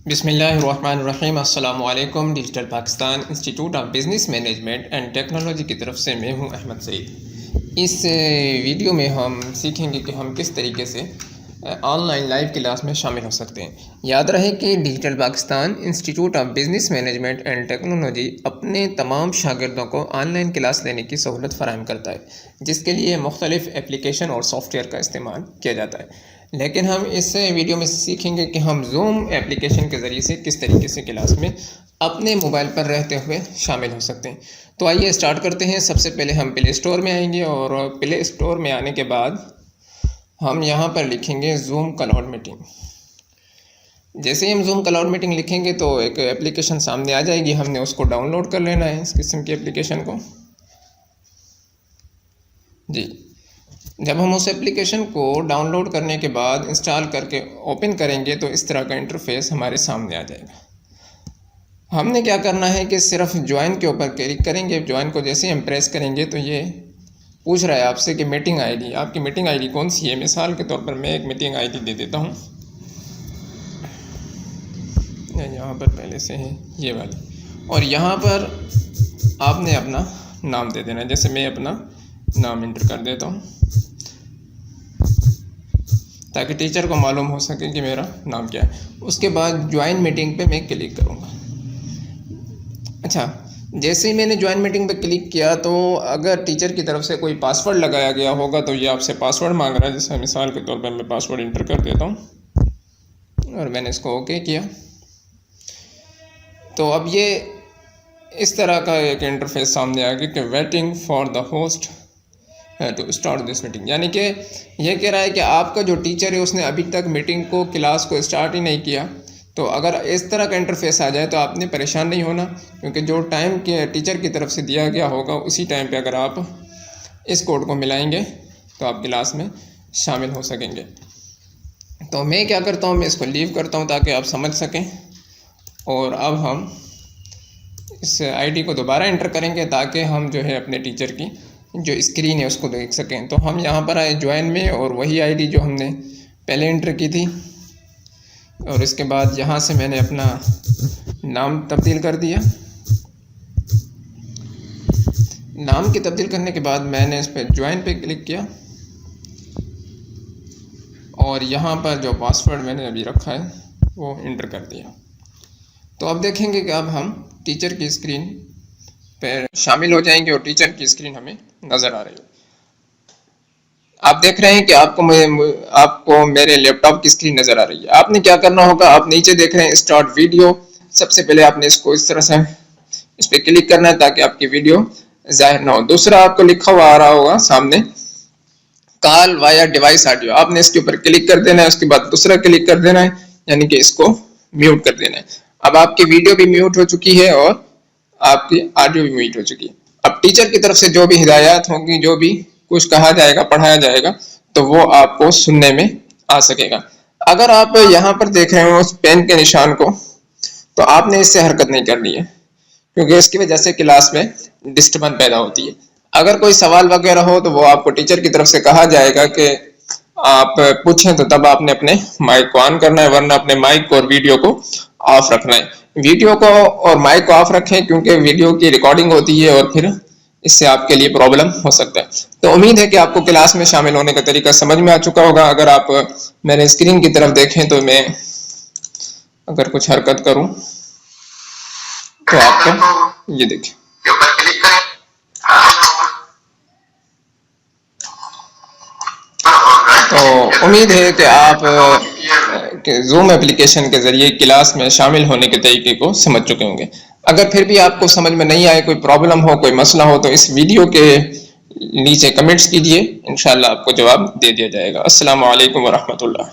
बिस्मिल्लाहिर्रहमानिर्रहीम। अस्सलामु अलैकुम। Digital Pakistan institute of business management and technology की तरफ से मैं हूं अहमद सईद। इस वीडियो में हम सीखेंगे कि हम किस तरीके से ऑनलाइन लाइव क्लास में शामिल हो सकते हैं। याद रहे कि digital Pakistan institute of business management and technology अपने तमाम शागिर्दों को ऑनलाइन क्लास लेने की सहूलत फराहम करता है, जिसके लिए मुख्तलिफ़ एप्लीकेशन और सॉफ्टवेयर का इस्तेमाल किया जाता है। लेकिन हम इस वीडियो में सीखेंगे कि हम जूम एप्लीकेशन के ज़रिए से किस तरीके से क्लास में अपने मोबाइल पर रहते हुए शामिल हो सकते हैं। तो आइए स्टार्ट करते हैं। सबसे पहले हम प्ले स्टोर में आएंगे और प्ले स्टोर में आने के बाद हम यहाँ पर लिखेंगे जूम क्लाउड मीटिंग। जैसे ही हम जूम क्लाउड मीटिंग लिखेंगे तो एक एप्लीकेशन सामने आ जाएगी। हमने उसको डाउनलोड कर लेना है, इस किस्म की एप्लीकेशन को। जी, जब हम उस एप्लीकेशन को डाउनलोड करने के बाद इंस्टॉल करके ओपन करेंगे तो इस तरह का इंटरफेस हमारे सामने आ जाएगा। हमने क्या करना है कि सिर्फ ज्वाइन के ऊपर क्लिक करेंगे। ज्वाइन को जैसे हम प्रेस करेंगे तो ये पूछ रहा है आपसे कि मीटिंग आईडी, आपकी मीटिंग आईडी कौन सी है। मिसाल के तौर पर मैं एक मीटिंग आईडी दे देता हूँ, यहाँ पर पहले से है ये वाली, और यहाँ पर आपने अपना नाम दे देना है। जैसे मैं अपना नाम इंटर कर देता हूँ ताकि टीचर को मालूम हो सके कि मेरा नाम क्या है। उसके बाद ज्वाइन मीटिंग पे मैं क्लिक करूँगा। अच्छा, जैसे ही मैंने ज्वाइन मीटिंग पे क्लिक किया तो अगर टीचर की तरफ से कोई पासवर्ड लगाया गया होगा तो ये आपसे पासवर्ड मांग रहा है। जैसे मिसाल के तौर पर मैं पासवर्ड इंटर कर देता हूँ और मैंने इसको ओके किया। तो अब ये इस तरह का एक इंटरफेस सामने आ गया कि waiting for the host to start this meeting, यानी कि ये कह रहा है कि आपका जो टीचर है उसने अभी तक मीटिंग को, क्लास को स्टार्ट ही नहीं किया। तो अगर इस तरह का इंटरफेस आ जाए तो आपने परेशान नहीं होना, क्योंकि जो टाइम के टीचर की तरफ से दिया गया होगा उसी टाइम पे अगर आप इस कोड को मिलाएंगे तो आप क्लास में शामिल हो सकेंगे। तो मैं क्या करता हूँ, मैं इसको लीव करता हूँ ताकि आप समझ सकें। और अब हम इस आईडी को दोबारा एंटर करेंगे ताकि हम जो है अपने टीचर की जो स्क्रीन है उसको देख सकें। तो हम यहाँ पर आए ज्वाइन में और वही आईडी जो हमने पहले एंटर की थी, और इसके बाद यहाँ से मैंने अपना नाम तब्दील कर दिया। नाम की तब्दील करने के बाद मैंने इस पर ज्वाइन पे क्लिक किया और यहाँ पर जो पासवर्ड मैंने अभी रखा है वो इंटर कर दिया। तो अब देखेंगे कि अब हम टीचर की स्क्रीन पर शामिल हो जाएंगे और टीचर की स्क्रीन हमें नज़र आ रही है। आप देख रहे हैं कि आपको मेरे लैपटॉप की स्क्रीन नज़र आ रही है। आपने क्या करना होगा, आप नीचे देख रहे हैं स्टार्ट वीडियो। सबसे पहले आपने इसको इस तरह से इस पर क्लिक करना है ताकि आपकी वीडियो जाहिर ना हो। दूसरा आपको लिखा हुआ आ रहा होगा सामने कॉल वाया डिवाइस ऑडियो, आपने इसके ऊपर क्लिक कर देना है। उसके बाद दूसरा क्लिक कर देना है, यानी कि इसको म्यूट कर देना है। अब आपकी वीडियो भी म्यूट हो चुकी है और आपकी ऑडियो भी म्यूट हो चुकी है। अब टीचर की तरफ से जो भी हिदायत होंगी, जो भी कुछ कहा जाएगा, पढ़ाया जाएगा, तो वो आपको सुनने में आ सकेगा। अगर आप यहाँ पर देख रहे हो उस पेन के निशान को, तो आपने इससे हरकत नहीं करनी है, क्योंकि इसकी वजह से क्लास में डिस्टर्बेंस पैदा होती है। अगर कोई सवाल वगैरह हो तो वो आपको टीचर की तरफ से कहा जाएगा कि आप पूछें, तो तब आपने अपने माइक को ऑन करना है, वरना अपने माइक को और वीडियो को ऑफ रखना है। वीडियो को और माइक को ऑफ रखें क्योंकि वीडियो की रिकॉर्डिंग होती है और फिर इससे आपके लिए प्रॉब्लम हो सकता है। तो उम्मीद है कि आपको क्लास में शामिल होने का तरीका समझ में आ चुका होगा। अगर आप मेरे स्क्रीन की तरफ देखें तो मैं अगर कुछ हरकत करूं तो आपको ये देखें, तो उम्मीद है कि आप जूम एप्लीकेशन के जरिए क्लास में शामिल होने के तरीके को समझ चुके होंगे। अगर फिर भी आपको समझ में नहीं आए, कोई प्रॉब्लम हो, कोई मसला हो, तो इस वीडियो के नीचे कमेंट्स कीजिए, इंशाल्लाह आपको जवाब दे दिया जाएगा। अस्सलामु अलैकुम व रहमतुल्लाह।